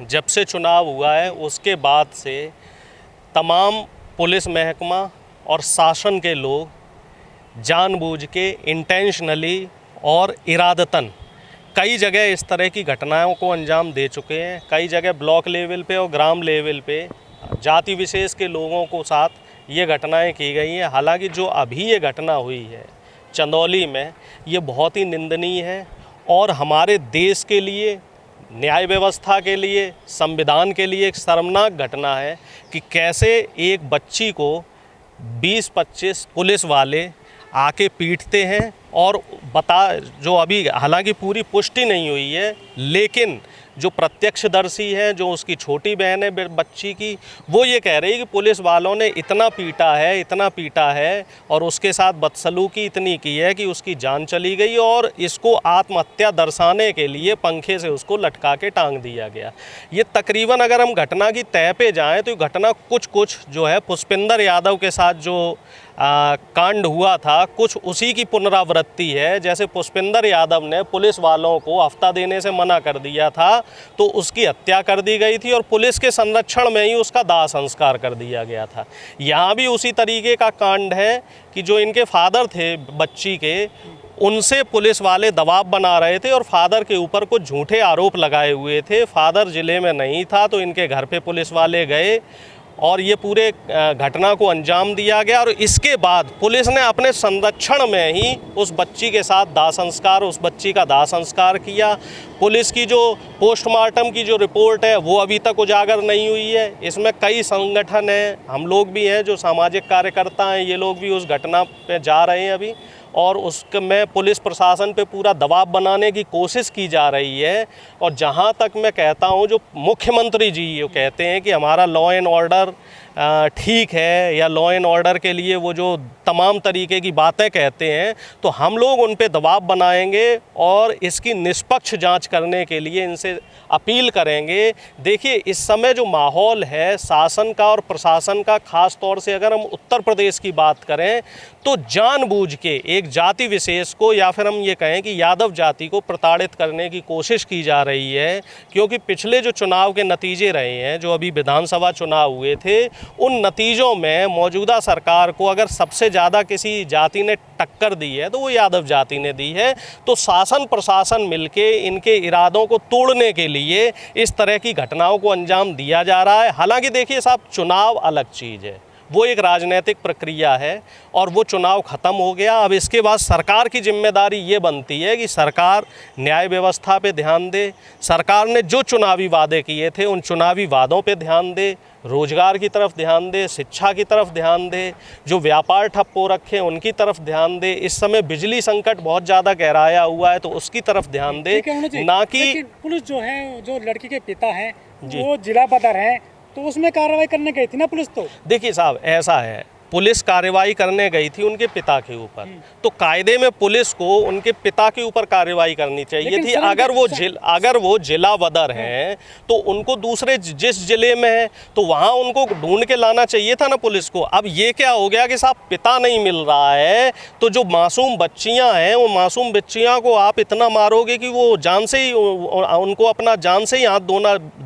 जब से चुनाव हुआ है उसके बाद से तमाम पुलिस महकमा और शासन के लोग जानबूझ के इंटेंशनली और इरादतन कई जगह इस तरह की घटनाओं को अंजाम दे चुके हैं। कई जगह ब्लॉक लेवल पे और ग्राम लेवल पे जाति विशेष के लोगों को साथ ये घटनाएं की गई हैं। हालांकि जो अभी ये घटना हुई है चंदौली में, ये बहुत ही निंदनीय है और हमारे देश के लिए, न्याय व्यवस्था के लिए, संविधान के लिए एक शर्मनाक घटना है कि कैसे एक बच्ची को 20-25 पुलिस वाले आके पीटते हैं। और जो अभी हालांकि पूरी पुष्टि नहीं हुई है, लेकिन जो प्रत्यक्षदर्शी है, जो उसकी छोटी बहन है बच्ची की, वो ये कह रही है कि पुलिस वालों ने इतना पीटा है और उसके साथ बदसलूकी इतनी की है कि उसकी जान चली गई और इसको आत्महत्या दर्शाने के लिए पंखे से उसको लटका के टांग दिया गया। ये तकरीबन अगर हम घटना की तह पे जाएं तो घटना कुछ जो है पुष्पिंदर यादव के साथ जो कांड हुआ था, कुछ उसी की पुनरावृत्ति है। जैसे पुष्पिंदर यादव ने पुलिस वालों को हफ्ता देने से मना कर दिया था तो उसकी हत्या कर दी गई थी और पुलिस के संरक्षण में ही उसका दाह संस्कार कर दिया गया था। यहाँ भी उसी तरीके का कांड है कि जो इनके फादर थे बच्ची के, उनसे पुलिस वाले दबाव बना रहे थे और फादर के ऊपर कुछ झूठे आरोप लगाए हुए थे। फादर ज़िले में नहीं था तो इनके घर पे पुलिस वाले गए और ये पूरे घटना को अंजाम दिया गया। और इसके बाद पुलिस ने अपने संरक्षण में ही उस बच्ची के साथ उस बच्ची का दाह संस्कार किया। पुलिस की जो पोस्टमार्टम की जो रिपोर्ट है वो अभी तक उजागर नहीं हुई है। इसमें कई संगठन हैं, हम लोग भी हैं, जो सामाजिक कार्यकर्ता हैं, ये लोग भी उस घटना पे जा रहे हैं अभी, और उसमें पुलिस प्रशासन पे पूरा दबाव बनाने की कोशिश की जा रही है। और जहाँ तक मैं कहता हूँ, जो मुख्यमंत्री जी ये कहते हैं कि हमारा लॉ एंड ऑर्डर ठीक है, या लॉ एंड ऑर्डर के लिए वो जो तमाम तरीके की बातें कहते हैं, तो हम लोग उन पे दबाव बनाएंगे और इसकी निष्पक्ष जांच करने के लिए इनसे अपील करेंगे। देखिए, इस समय जो माहौल है शासन का और प्रशासन का, ख़ास तौर से अगर हम उत्तर प्रदेश की बात करें, तो जानबूझ के एक जाति विशेष को, या फिर हम ये कहें कि यादव जाति को प्रताड़ित करने की कोशिश की जा रही है। क्योंकि पिछले जो चुनाव के नतीजे रहे हैं, जो अभी विधानसभा चुनाव हुए थे, उन नतीजों में मौजूदा सरकार को अगर सबसे ज़्यादा किसी जाति ने टक्कर दी है तो वो यादव जाति ने दी है। तो शासन प्रशासन मिलके इनके इरादों को तोड़ने के लिए इस तरह की घटनाओं को अंजाम दिया जा रहा है। हालांकि देखिए साहब, चुनाव अलग चीज़ है, वो एक राजनीतिक प्रक्रिया है और वो चुनाव ख़त्म हो गया। अब इसके बाद सरकार की जिम्मेदारी ये बनती है कि सरकार न्याय व्यवस्था पे ध्यान दे। सरकार ने जो चुनावी वादे किए थे उन चुनावी वादों पे ध्यान दे, रोजगार की तरफ ध्यान दे, शिक्षा की तरफ ध्यान दे, जो व्यापार ठप हो रखे उनकी तरफ ध्यान दे। इस समय बिजली संकट बहुत ज़्यादा गहराया हुआ है तो उसकी तरफ ध्यान दे, ना कि पुलिस जो है, जो लड़की के पिता हैं वो जिला बदर हैं, तो उसमें कार्रवाई करने गई थी ना पुलिस। तो देखिए साहब, ऐसा है, पुलिस कार्रवाई करने गई थी उनके पिता के ऊपर, तो कायदे में पुलिस को उनके पिता के ऊपर कार्रवाई करनी चाहिए थी। अगर वो जिला बदर हैं तो उनको दूसरे जिस जिले में है तो वहाँ उनको ढूंढ के लाना चाहिए था ना पुलिस को। अब ये क्या हो गया कि साहब पिता नहीं मिल रहा है, तो जो मासूम बच्चियाँ हैं, वो मासूम बच्चियाँ को आप इतना मारोगे कि वो जान से ही, उनको अपना जान से ही हाथ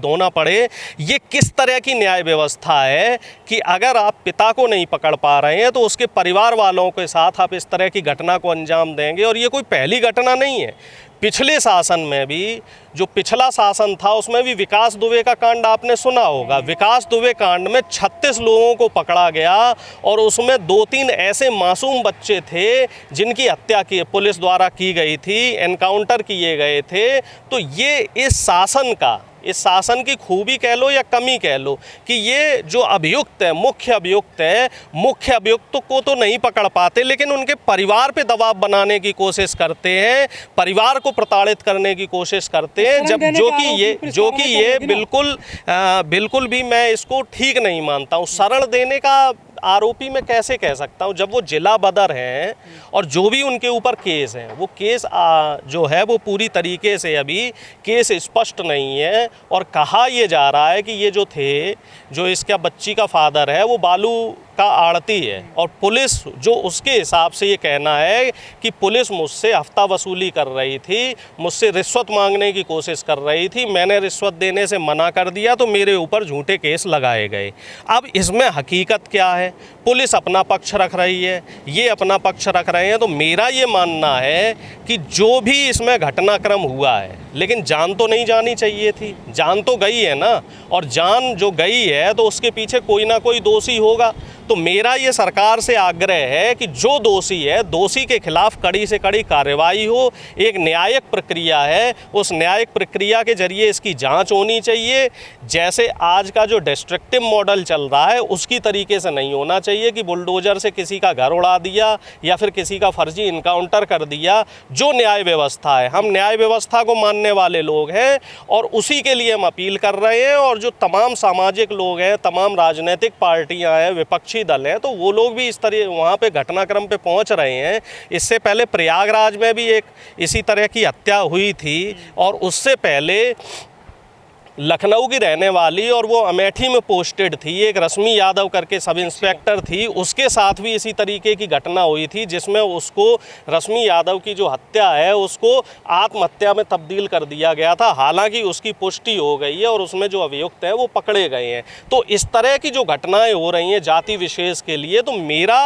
धोना पड़े। ये किस तरह की न्याय व्यवस्था है कि अगर आप पिता को नहीं पकड़ पा रहे हैं तो उसके परिवार वालों के साथ आप इस तरह की घटना को अंजाम देंगे। और ये कोई पहली घटना नहीं है। पिछले शासन में भी, जो पिछला शासन था उसमें भी विकास दुबे का कांड आपने सुना होगा। विकास दुबे कांड में 36 लोगों को पकड़ा गया और उसमें 2-3 ऐसे मासूम बच्चे थे जिनकी हत्या की पुलिस द्वारा की गई थी, एनकाउंटर किए गए थे। तो ये इस शासन की खूबी कह लो या कमी कह लो कि ये जो अभियुक्त है, मुख्य अभियुक्त को तो नहीं पकड़ पाते, लेकिन उनके परिवार पे दबाव बनाने की कोशिश करते हैं, परिवार को प्रताड़ित करने की कोशिश करते हैं, जब जो कि ये बिल्कुल भी मैं इसको ठीक नहीं मानता हूँ। शरण देने का आरोपी मैं कैसे कह सकता हूँ, जब वो जिला बदर हैं और जो भी उनके ऊपर केस हैं, वो केस जो है वो पूरी तरीके से अभी केस स्पष्ट नहीं है। और कहा यह जा रहा है कि ये जो इसका बच्ची का फादर है वो बालू का आड़ती है और पुलिस जो उसके हिसाब से ये कहना है कि पुलिस मुझसे हफ्ता वसूली कर रही थी, मुझसे रिश्वत मांगने की कोशिश कर रही थी, मैंने रिश्वत देने से मना कर दिया तो मेरे ऊपर झूठे केस लगाए गए। अब इसमें हकीकत क्या है? पुलिस अपना पक्ष रख रही है, ये अपना पक्ष रख रहे हैं। तो मेरा ये मानना है कि जो भी इसमें घटनाक्रम हुआ है, लेकिन जान तो नहीं जानी चाहिए थी, जान तो गई है ना, और जान जो गई है तो उसके पीछे कोई ना कोई दोषी होगा। तो मेरा ये सरकार से आग्रह है कि जो दोषी है, दोषी के खिलाफ कड़ी से कड़ी कार्रवाई हो। एक न्यायिक प्रक्रिया है, उस न्यायिक प्रक्रिया के जरिए इसकी जांच होनी चाहिए। जैसे आज का जो डिस्ट्रक्टिव मॉडल चल रहा है उसकी तरीके से नहीं होना चाहिए कि बुलडोजर से किसी का घर उड़ा दिया या फिर किसी का फर्जी इनकाउंटर कर दिया। जो न्याय व्यवस्था है, हम न्याय व्यवस्था को मानने वाले लोग हैं और उसी के लिए हम अपील कर रहे हैं। और जो तमाम सामाजिक लोग हैं, तमाम राजनीतिक पार्टियां हैं, विपक्षी दल हैं, तो वो लोग भी इस तरह वहाँ पे घटनाक्रम पे पहुँच रहे हैं। इससे पहले प्रयागराज में भी एक इसी तरह की हत्या हुई थी और उससे पहले लखनऊ की रहने वाली और वो अमेठी में पोस्टेड थी, एक रश्मि यादव करके सब इंस्पेक्टर थी, उसके साथ भी इसी तरीके की घटना हुई थी जिसमें उसको रश्मि यादव की जो हत्या है उसको आत्महत्या में तब्दील कर दिया गया था। हालांकि उसकी पुष्टि हो गई है और उसमें जो अभियुक्त हैं वो पकड़े गए हैं। तो इस तरह की जो घटनाएं हो रही हैं जाति विशेष के लिए, तो मेरा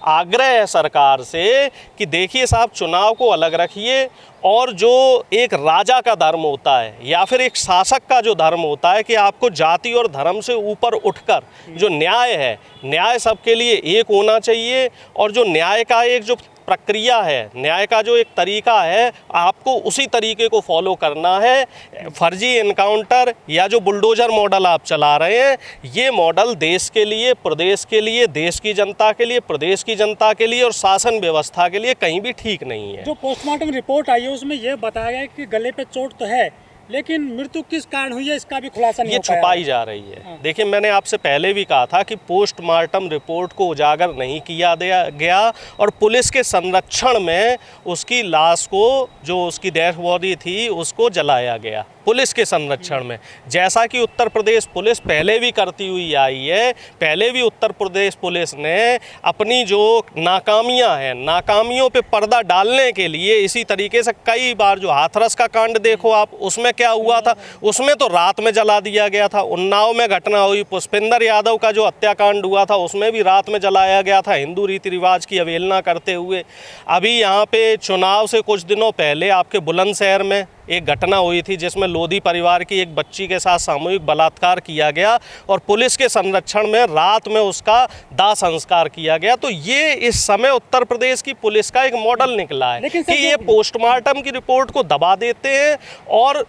आग्रह है सरकार से कि देखिए साहब, चुनाव को अलग रखिए और जो एक राजा का धर्म होता है या फिर एक शासक का जो धर्म होता है कि आपको जाति और धर्म से ऊपर उठकर जो न्याय है, न्याय सबके लिए एक होना चाहिए। और जो न्याय का एक जो प्रक्रिया है, न्याय का जो एक तरीका है, आपको उसी तरीके को फॉलो करना है। फर्जी इनकाउंटर या जो बुलडोजर मॉडल आप चला रहे हैं, ये मॉडल देश के लिए, प्रदेश के लिए, देश की जनता के लिए, प्रदेश की जनता के लिए और शासन व्यवस्था के लिए कहीं भी ठीक नहीं है। जो पोस्टमार्टम रिपोर्ट आई है उसमें यह बताया गया है कि गले पे चोट तो है, लेकिन मृत्यु किस कारण हुई है इसका भी खुलासा नहीं हो पाया। छुपाई जा रही है। देखिए, मैंने आपसे पहले भी कहा था कि पोस्टमार्टम रिपोर्ट को उजागर नहीं किया गया और पुलिस के संरक्षण में उसकी लाश को, जो उसकी डेड बॉडी थी, उसको जलाया गया पुलिस के संरक्षण में। जैसा कि उत्तर प्रदेश पुलिस पहले भी करती हुई आई है। पहले भी उत्तर प्रदेश पुलिस ने अपनी जो नाकामियां हैं, नाकामियों पे पर्दा डालने के लिए इसी तरीके से कई बार, जो हाथरस का कांड देखो आप, उसमें क्या हुआ था, उसमें तो रात में जला दिया गया था। उन्नाव में घटना हुई, पुष्पिंदर यादव का जो हत्याकांड हुआ था उसमें भी रात में जलाया गया था, हिंदू रीति रिवाज की अवहेलना करते हुए। अभी यहाँ पे चुनाव से कुछ दिनों पहले आपके बुलंदशहर में एक घटना हुई थी जिसमें लोधी परिवार की एक बच्ची के साथ सामूहिक बलात्कार किया गया और पुलिस के संरक्षण में रात में उसका दाह संस्कार किया गया। तो ये इस समय उत्तर प्रदेश की पुलिस का एक मॉडल निकला है कि ये पोस्टमार्टम की रिपोर्ट को दबा देते हैं और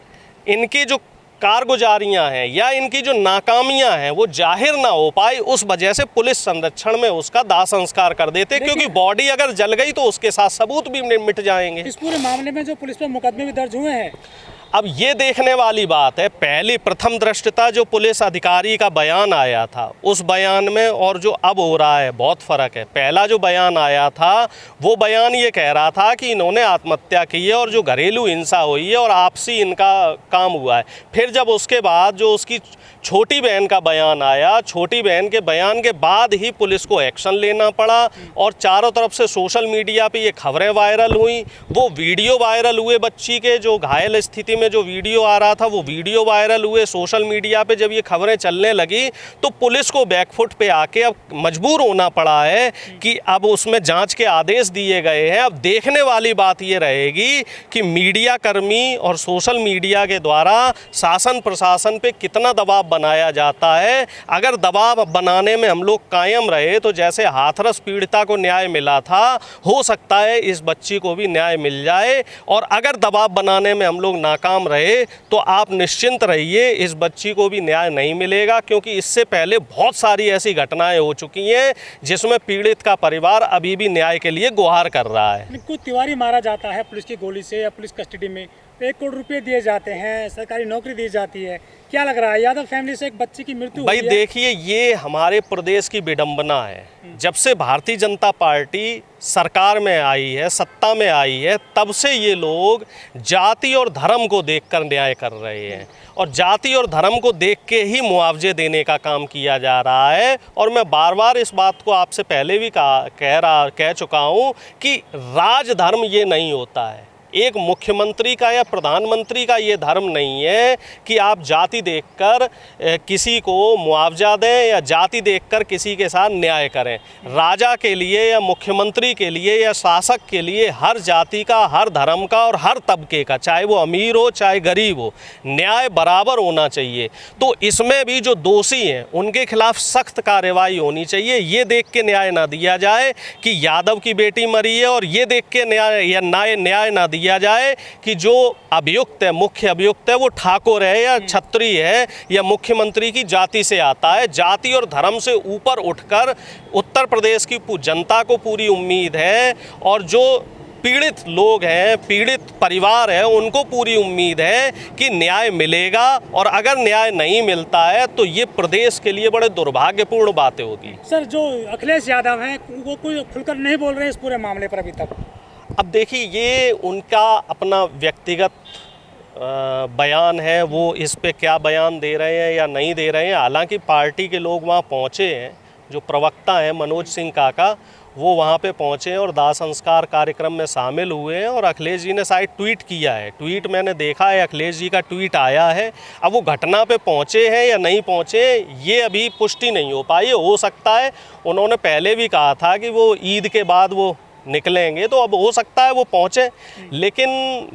इनके जो कारगुजारियां हैं या इनकी जो नाकामियां हैं वो जाहिर ना हो पाए, उस वजह से पुलिस संरक्षण में उसका दाह संस्कार कर देते, क्योंकि बॉडी अगर जल गई तो उसके साथ सबूत भी मिट जाएंगे। इस पूरे मामले में जो पुलिस पर मुकदमे भी दर्ज हुए हैं, अब ये देखने वाली बात है, पहली प्रथम दृष्टता जो पुलिस अधिकारी का बयान आया था उस बयान में और जो अब हो रहा है बहुत फ़र्क है। पहला जो बयान आया था वो बयान ये कह रहा था कि इन्होंने आत्महत्या की है और जो घरेलू हिंसा हुई है और आपसी इनका काम हुआ है। फिर जब उसके बाद जो उसकी छोटी बहन का बयान आया, छोटी बहन के बयान के बाद ही पुलिस को एक्शन लेना पड़ा और चारों तरफ से सोशल मीडिया पे ये खबरें वायरल हुई। वो वीडियो वायरल हुए, बच्ची के जो घायल स्थिति में जो वीडियो आ रहा था वो वीडियो वायरल हुए सोशल मीडिया पे। जब ये खबरें चलने लगी तो पुलिस को बैकफुट पे आके अब मजबूर होना पड़ा है कि अब उसमें जांच के आदेश दिए गए हैं। अब देखने वाली बात ये रहेगी कि मीडिया कर्मी और सोशल मीडिया के द्वारा शासन प्रशासन पे कितना दबाव बनाया जाता है। अगर दबाव बनाने में हम लोग कायम रहे तो जैसे हाथरस पीड़िता को न्याय मिला था, हो सकता है इस बच्ची को भी न्याय मिल जाए। और अगर दबाव बनाने में हम लोग नाकाम रहे तो आप निश्चिंत रहिए, इस बच्ची को भी न्याय नहीं मिलेगा, क्योंकि इससे पहले बहुत सारी ऐसी घटनाएं हो चुकी हैं जिसमें पीड़ित का परिवार अभी भी न्याय के लिए गुहार कर रहा है। कोई तिवारी मारा जाता है पुलिस की गोली से या पुलिस कस्टडी में, 1 करोड़ रुपए दिए जाते हैं, सरकारी नौकरी दी जाती है। क्या लग रहा है, यादव फैमिली से एक बच्चे की मृत्यु भाई हुई है। देखिए, ये हमारे प्रदेश की विडंबना है। जब से भारतीय जनता पार्टी सरकार में आई है, सत्ता में आई है, तब से ये लोग जाति और धर्म को देखकर न्याय कर रहे हैं और जाति और धर्म को देख के ही मुआवजे देने का काम किया जा रहा है। और मैं बार बार इस बात को आपसे पहले भी कह चुका हूँ कि राजधर्म ये नहीं होता है। एक मुख्यमंत्री का या प्रधानमंत्री का ये धर्म नहीं है कि आप जाति देखकर किसी को मुआवजा दें या जाति देखकर किसी के साथ न्याय करें। राजा के लिए या मुख्यमंत्री के लिए या शासक के लिए हर जाति का, हर धर्म का और हर तबके का, चाहे वो अमीर हो चाहे गरीब हो, न्याय बराबर होना चाहिए। तो इसमें भी जो दोषी हैं उनके खिलाफ सख्त कार्रवाई होनी चाहिए। ये देख के न्याय ना दिया जाए कि यादव की बेटी मरी है और ये देख के न्याय ना दिया जाए कि जो अभियुक्त है, मुख्य अभियुक्त है, वो ठाकुर है या क्षत्रिय है या मुख्यमंत्री की जाति से आता है। जाति और धर्म से ऊपर उठकर उत्तर प्रदेश की जनता को पूरी उम्मीद है और जो पीड़ित लोग हैं, पीड़ित परिवार है, उनको पूरी उम्मीद है कि न्याय मिलेगा। और अगर न्याय नहीं मिलता है तो ये प्रदेश के लिए बड़े दुर्भाग्यपूर्ण बातें होगी। सर, जो अखिलेश यादव हैं वो कोई खुलकर नहीं बोल रहे हैं इस पूरे मामले पर अभी तक। अब देखिए, ये उनका अपना व्यक्तिगत बयान है, वो इस पे क्या बयान दे रहे हैं या नहीं दे रहे हैं। हालांकि पार्टी के लोग वहाँ पहुँचे हैं, जो प्रवक्ता हैं मनोज सिंह काका, वो वहाँ पे पहुँचे हैं और दाह संस्कार कार्यक्रम में शामिल हुए हैं। और अखिलेश जी ने शायद ट्वीट किया है, ट्वीट मैंने देखा है, अखिलेश जी का ट्वीट आया है। अब वो घटना पे पहुँचे हैं या नहीं पहुँचे, ये अभी पुष्टि नहीं हो पाई है। हो सकता है, उन्होंने पहले भी कहा था कि वो ईद के बाद वो निकलेंगे, तो अब हो सकता है वो पहुँचे। लेकिन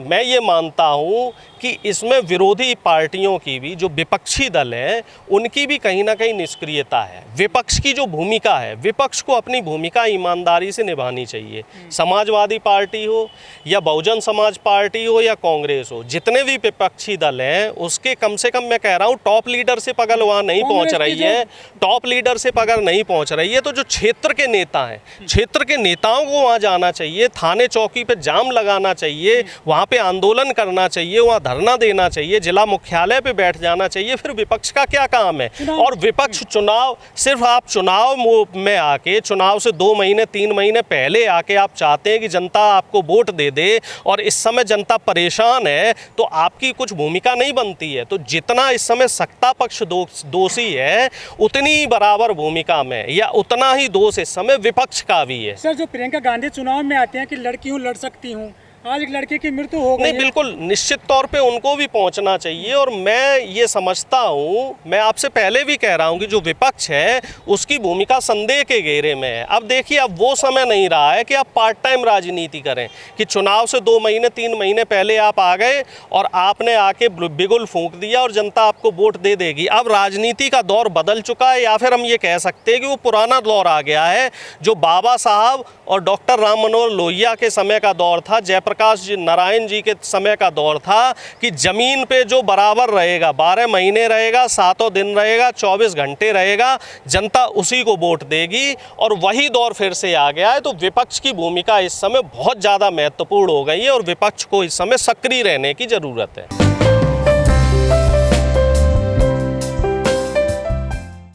मैं ये मानता हूँ कि इसमें विरोधी पार्टियों की भी, जो विपक्षी दल हैं, उनकी भी कहीं ना कहीं निष्क्रियता है। विपक्ष की जो भूमिका है, विपक्ष को अपनी भूमिका ईमानदारी से निभानी चाहिए। समाजवादी पार्टी हो या बहुजन समाज पार्टी हो या कांग्रेस हो, जितने भी विपक्षी दल हैं, उसके कम से कम मैं कह रहा हूँ टॉप लीडरशिप अगर वहाँ नहीं पहुँच रही है, टॉप लीडरशिप अगर नहीं पहुँच रही है, तो जो क्षेत्र के नेता हैं, क्षेत्र के नेताओं को वहाँ जाना चाहिए, थाने चौकी पे जाम लगाना चाहिए, वहाँ पे आंदोलन करना चाहिए, वहाँ धरना देना चाहिए, जिला मुख्यालय पे बैठ जाना चाहिए। फिर विपक्ष का क्या काम है? और विपक्ष चुनाव, सिर्फ आप चुनाव में आके, चुनाव से 2 महीने 3 महीने पहले आके आप चाहते हैं कि जनता आपको वोट दे दे और इस समय जनता परेशान है, तो आपकी कुछ भूमिका नहीं बनती है। तो जितना इस समय सत्ता पक्ष दोषी है, उतनी बराबर भूमिका में या उतना ही दोष इस समय विपक्ष का भी है। सर, जो प्रियंका गांधी चुनाव में आते हैं कि लड़की हूँ, लड़ सकती हूँ, आज एक लड़के की मृत्यु हो गई। नहीं, बिल्कुल निश्चित तौर पे उनको भी पहुंचना चाहिए। और मैं ये समझता हूँ, मैं आपसे पहले भी कह रहा हूँ कि जो विपक्ष है उसकी भूमिका संदेह के घेरे में है। अब देखिए, अब वो समय नहीं रहा है कि आप पार्ट टाइम राजनीति करें, कि चुनाव से 2 महीने 3 महीने पहले आप आ गए और आपने आके बिगुल फूंक दिया और जनता आपको वोट दे देगी। अब राजनीति का दौर बदल चुका है, या फिर हम ये कह सकते हैं कि वो पुराना दौर आ गया है, जो बाबा साहब और डॉक्टर राम मनोहर लोहिया के समय का दौर था, जयप्रकाश जी नारायण जी के समय का दौर था, कि ज़मीन पे जो बराबर रहेगा, 12 महीने रहेगा, 7 दिन रहेगा, 24 घंटे रहेगा, जनता उसी को वोट देगी। और वही दौर फिर से आ गया है। तो विपक्ष की भूमिका इस समय बहुत ज़्यादा महत्वपूर्ण हो गई है और विपक्ष को इस समय सक्रिय रहने की ज़रूरत है।